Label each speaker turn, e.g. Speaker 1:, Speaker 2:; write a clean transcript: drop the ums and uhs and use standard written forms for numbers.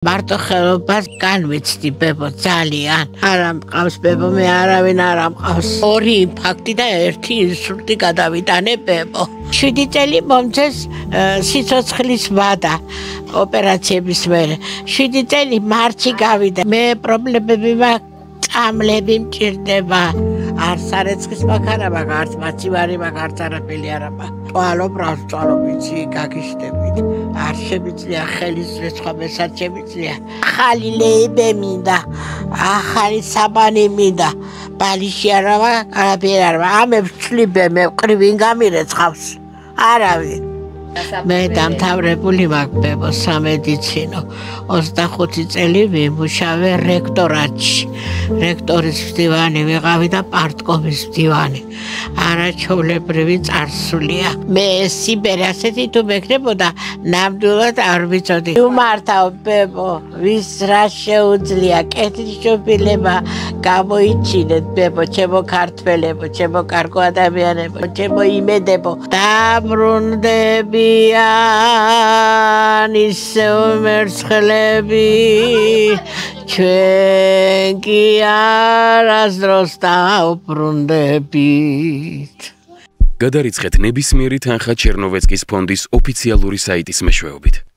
Speaker 1: მარტო ხელობას განვიცდი ბებო ძალიან. არა მყავს ბებო, მე არავინ არ მყავს. ორი ინფარქტი და ერთი ინსულტი გადავიტანე ბებო. 7 წელი მომწეს სიცოცხლის ვადა ოპერაციების მერე. 7 წელი მარტში გავიდა. მე პრობლემები მაქვს, წამლები მჭირდება. არც სარეცხის მაქვს არა მაქვს, არც მაცივარი მაქვს, არც არაფერი არა მაქვს. წვალობ რას წვალობ იცი, გაგიშდებით. არ შემიძლია ხელის რეცხვა მესაც შემიძლია. ახალი ლეიბე მინდა, ახალი საბანი მინდა. ბალიში არა მაქვს, არაფერი არა მაქვს. ამებს ვცლიბე მე ყრივინ გამირეცხავს. არავინ. მე დამთავრებული მაქვს ბებო სამედიცინო. 25 წელი ვიმუშავე რექტორატში. რექტორის მდივანი ვიყავი და პარტკომის მდივანი. არაჩვეულებრივი წარსულია. მე სიბერი ასეთი თუ მეკნებოდა, ნამდვილად არ ვიცოდი. უმართავ ბებო, ვის რა შეუძლია, კეთილშობილება გამოიჩინეთ ბებო, ჩემო ქართველებო, ჩემო კარგო ადამიანებო, ჩემო იმედებო. დაბრუნდები ისევ მერცხლები ჩვენ კი არასდროს დავბრუნდებით.
Speaker 2: გადარიცხეთ ნებისმიერი თანხა ჩერნოვეცკის ფონდის ოფიციალური საიტის მეშვეობით.